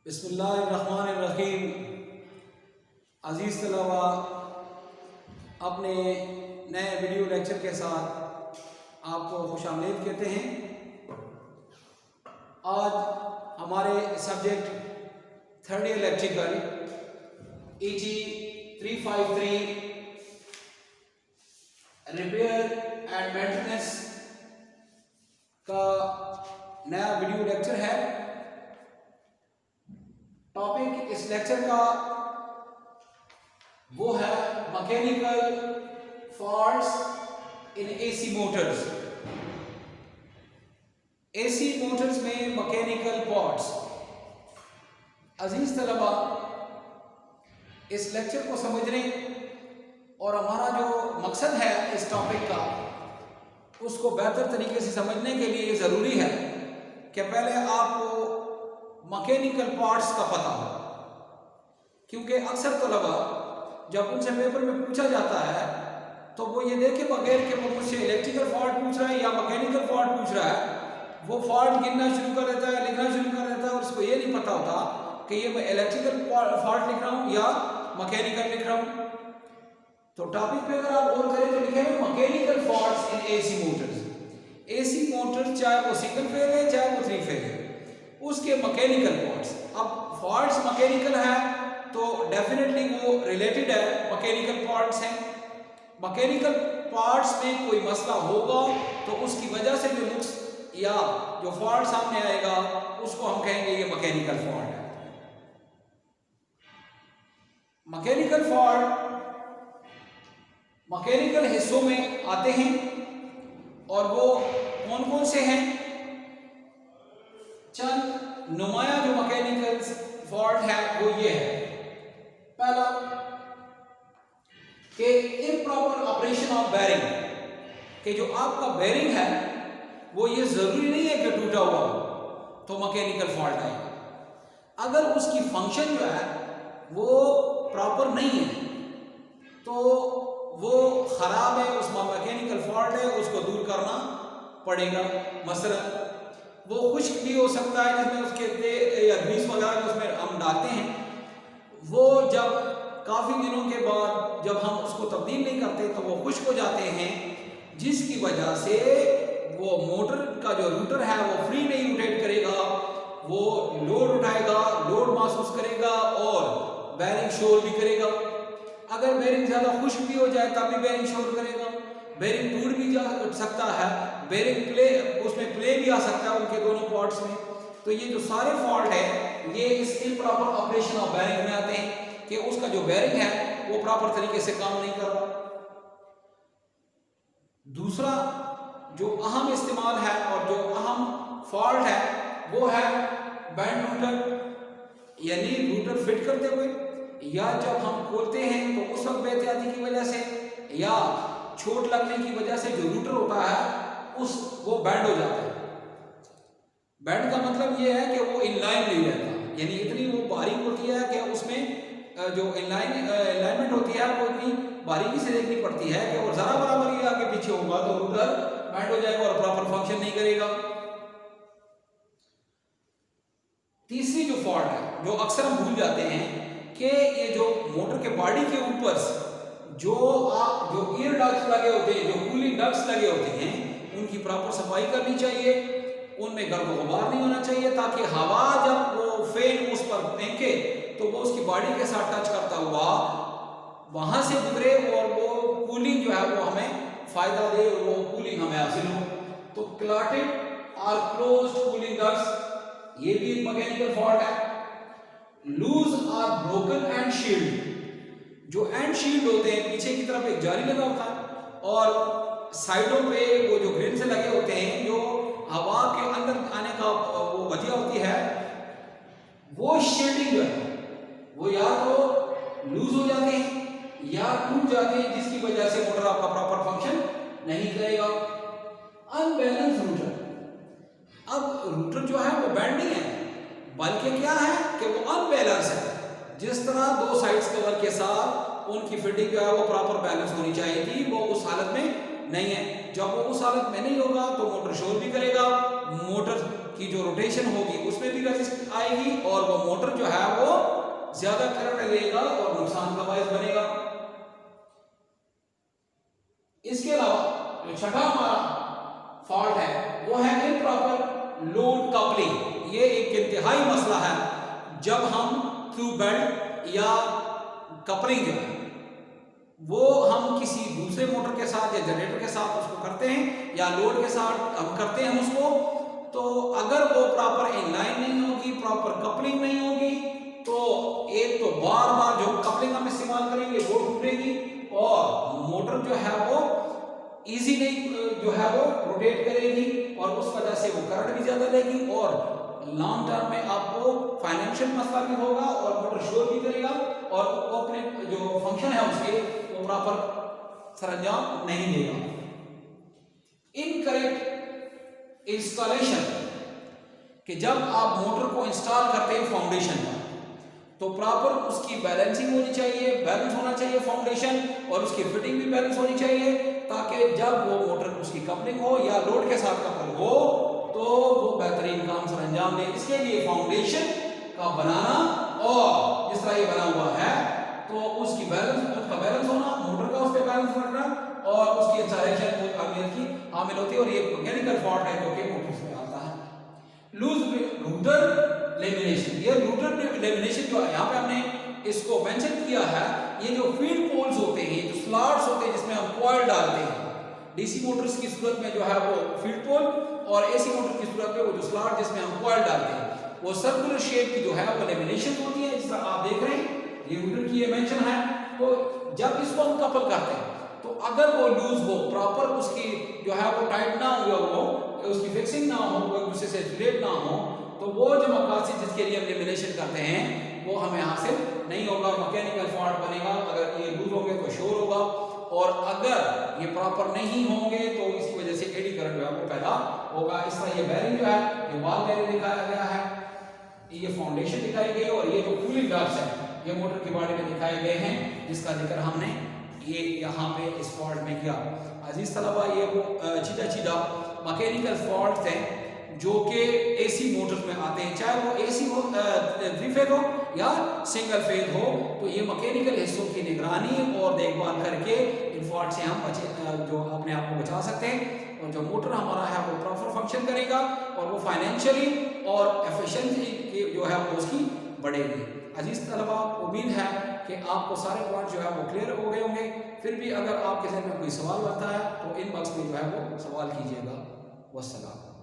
बिस्मिल्लाहिर्रहमानिर्रहीम। अज़ीज़ तलबा, अपने नए वीडियो लेक्चर के साथ आपको खुशामदीद कहते हैं। आज हमारे subject third year electrical EG 353 repair and maintenance का नया वीडियो लेक्चर है। टॉपिक इस लेक्चर का वो है मैकेनिकल फॉल्ट्स इन AC मोटर्स। AC मोटर्स में मैकेनिकल फॉल्ट्स। अजीज तलबा, इस लेक्चर को समझने और हमारा जो मकसद है इस टॉपिक का उसको बेहतर तरीके से समझने के लिए ये ज़रूरी है कि पहले आपको मैकेनिकल पार्ट्स का पता हो, क्योंकि अक्सर तलबा जब उनसे पेपर में पूछा जाता है तो वो ये देखे बगैर कि वो मुझसे इलेक्ट्रिकल फॉल्ट पूछ रहा है या मैकेनिकल फॉल्ट पूछ रहा है, वो फॉल्ट गिनना शुरू कर देता है, लिखना शुरू कर देता है और उसको ये नहीं पता होता कि ये मैं इलेक्ट्रिकल फॉल्ट लिख रहा हूँ या मैकेनिकल लिख रहा हूँ। तो टॉपिक पे अगर आप गौर करें तो लिखेंगे मैकेनिकल फॉल्ट्स इन AC मोटर्स। AC मोटर्स चाहे वो सिंगल फेज है चाहे वो थ्री फेज है, उसके मैकेनिकल फॉल्ट्स। अब फॉल्ट्स मैकेनिकल है तो डेफिनेटली वो रिलेटेड है, मैकेनिकल पार्ट्स हैं। मैकेनिकल पार्ट्स में कोई मसला होगा तो उसकी वजह से जो नुक्स या जो फॉल्ट सामने आएगा उसको हम कहेंगे ये मैकेनिकल फॉल्ट है। मैकेनिकल फॉल्ट मैकेनिकल हिस्सों में आते हैं और वो कौन कौन से हैं? चंद नुमाया जो मैकेनिकल फॉल्ट है वो ये है। पहला कि इम्प्रॉपर ऑपरेशन ऑफ बेरिंग, कि जो आपका बेरिंग है वो ये जरूरी नहीं है कि टूटा हुआ हो तो मैकेनिकल फॉल्ट आएगा। अगर उसकी फंक्शन जो है वो प्रॉपर नहीं है तो वो खराब है, उसमें मैकेनिकल फॉल्ट है, उसको दूर करना पड़ेगा। मसलन वो खुश्क भी हो सकता है जिसमें उसके तेल या ग्रीस वगैरह जो उसमें हम डालते हैं, वो जब काफ़ी दिनों के बाद जब हम उसको तब्दील नहीं करते तो वो खुश्क हो जाते हैं, जिसकी वजह से वो मोटर का जो रूटर है वो फ्री नहीं रोटेट करेगा, वो लोड उठाएगा, लोड महसूस करेगा और बेरिंग शोर भी करेगा। अगर बेरिंग ज़्यादा खुश्क भी हो जाए तब भी बेरिंग शोर करेगा, बेरिंग टूट भी जा सकता है, बेरिंग प्ले उसमें प्ले भी आ सकता है उनके दोनों पार्ट्स में। तो ये जो सारे फॉल्ट है ये इस इम्प्रॉपर ऑपरेशन ऑफ बेरिंग में आते हैं कि उसका जो बेरिंग है वो प्रॉपर तरीके से काम नहीं कर रहा। दूसरा जो अहम इस्तेमाल है और जो अहम फॉल्ट है वो है बैंड रूटर, यानी रूटर फिट करते हुए या जब हम खोलते हैं तो उस वक्त बेहतियाती की वजह से या चोट लगने की वजह से जो रूटर होता है वो बैंड हो जाता है। बैंड का मतलब ये है कि वो इनलाइन नहीं रहता, यानी इतनी वो बारीक होती है कि उसमें जो अलाइनमेंट होती है वो इतनी बारीकी से देखनी पड़ती है कि और ज़रा बराबर ही आगे पीछे होगा तो रूटर बैंड हो जाएगा और प्रॉपर फंक्शन नहीं करेगा। तीसरी जो फॉल्ट है जो अक्सर हम भूल जाते हैं कि ये जो मोटर के बॉडी के ऊपर जो ईयर डक्ट्स लगे होते हैं, जो कूलिंग डक्ट्स लगे होते हैं, उनकी प्रॉपर सफाई करनी चाहिए, उनमें गर्द गुबार नहीं होना चाहिए ताकि हवा जब वो फैन उस पर फेंके तो वो उसकी बॉडी के साथ टच करता हुआ वहां से गुजरे और वो कूलिंग जो है वो हमें फायदा दे और वो कूलिंग हमें हासिल हो। तो क्लॉटेड और क्लोज्ड कूलिंग डक्ट्स ये भी एक मैकेनिकल फॉल्ट है। लूज और ब्रोकन एंड शील्ड, जो एंड शील्ड होते हैं पीछे की तरफ एक जाली लगा होता है और साइडों पे वो जो ग्रिल से लगे होते हैं जो हवा के अंदर आने का वो वजह होती है, वो शील्डिंग जो है वो या तो लूज हो जाते हैं या टूट जाते हैं, जिसकी वजह से मोटर आपका प्रॉपर फंक्शन नहीं करेगा। अनबैलेंस रूटर, अब रूटर जो है वो बैंड नहीं है बल्कि क्या है कि वो अनबैलेंस है। जिस तरह दो साइड्स कवर के साथ उनकी फिटिंग जो है वो प्रॉपर बैलेंस होनी चाहिए थी, वो उस हालत में नहीं है। जब वो उस हालत में नहीं होगा तो मोटर शोर भी करेगा, मोटर की जो रोटेशन होगी उसमें भी रेजिस्ट आएगी और वो मोटर जो है वो ज्यादा करंट लेगा और नुकसान का बायस बनेगा। इसके अलावा जो छठा हमारा फॉल्ट है वो है इम्प्रॉपर लोड कपलिंग। ये एक इंतहाई मसला है जब हम थ्रू बेल्ट या कपलिंग जो है वो हम किसी दूसरे मोटर के साथ या जनरेटर के साथ उसको करते हैं या लोड के साथ हम करते हैं उसको, तो अगर वो प्रॉपर इनलाइन नहीं होगी, प्रॉपर कपलिंग नहीं होगी, तो एक तो बार बार जो कपलिंग हम इस्तेमाल करेंगे वो टूटेगी और मोटर जो है वो इजी नहीं जो है वो रोटेट करेगी और उस वजह से वो करंट भी ज्यादा लेगी और लॉन्ग टर्म में आपको फाइनेंशियल मसला भी होगा और मोटर शोर भी करेगा और वो अपने जो फंक्शन है उसके वो प्रॉपर सरंजाम नहीं देगा। इनकरेक्ट इंस्टॉलेशन कि जब आप मोटर को इंस्टॉल करते हैं फाउंडेशन पर तो प्रॉपर उसकी बैलेंसिंग होनी चाहिए, बैलेंस होना चाहिए फाउंडेशन और उसकी फिटिंग भी बैलेंस होनी चाहिए ताकि जब वो मोटर उसकी कपलिंग हो या लोड के साथ कपल हो तो वो बेहतरीन काम सर अंजाम दे। इसके लिए फाउंडेशन का बनाना और जिस तरह ये बना हुआ है तो उसकी उसका बैलेंस होना, मोटर का उस पर बैलेंस रखना और उसकी इंस्टॉलेशन को तामीर की हामिल होती है और ये मैकेनिकल फॉल्ट है जो कि मोटर में आता है। लूज रूटर लेमिनेशन, ये रूटर लेमिनेशन जो यहाँ पे हमने इसको मेंशन किया है, ये जो फीड पोल्स होते हैं, जो स्लॉट्स होते हैं जिसमें हम कॉइल डालते हैं, डीसी मोटर्स की सूरत में जो है वो फीड पोल और एसी मोटर की सूरत में वो जो स्लॉट जिसमें हम कॉइल डालते हैं वो सर्कुलर शेप की जो है वो लेमिनेशन होती है जिस तरह आप देख रहे हैं ये रूटर की ये मेंशन है। तो जब इसको हम कपल करते हैं तो अगर वो लूज हो, प्रॉपर उसकी जो है वो टाइट ना हुआ हो, उसकी फिक्सिंग ना हो, वो एक दूसरे से रिलेट ना हो, तो वो जो मकासद जिसके लिए हम लेमिनेशन करते हैं वो हमें हासिल नहीं होगा, मैकेनिकल फॉल्ट बनेगा। अगर ये लूज होंगे तो शोर होगा और अगर ये प्रॉपर नहीं होंगे तो इसकी वजह से एडी करंट जो है वो पैदा होगा। इस तरह ये बेरिंग जो है ये वॉल बेरिंग दिखाया गया है, ये फाउंडेशन दिखाई गई और ये जो कूलिंग डक्ट्स है ये मोटर की बॉडी में दिखाए गए हैं जिसका जिक्र हमने ये यहाँ पे इस फॉल्ट में किया। अजीज तलबा ये वो चीजा मैकेनिकल फॉल्ट थे जो कि एसी मोटर्स में आते हैं, चाहे वो एसी हो 3 फेज हो या सिंगल फेज हो, तो ये मैकेनिकल हिस्सों की निगरानी और देखभाल करके इन फॉल्ट से हम जो अपने आप को बचा सकते हैं और जो मोटर हमारा है वो प्रॉपर फंक्शन करेगा और वो फाइनेंशियली और एफिशिएंसी जो है वो उसकी बढ़ेगी। अजीज तलबा उम्मीद है कि आपको सारे पॉइंट जो है वो क्लियर हो गए होंगे। फिर भी अगर आपके जहन में कोई सवाल आता है तो इनबॉक्स में जो है वो सवाल कीजिएगा। वस्सलाम।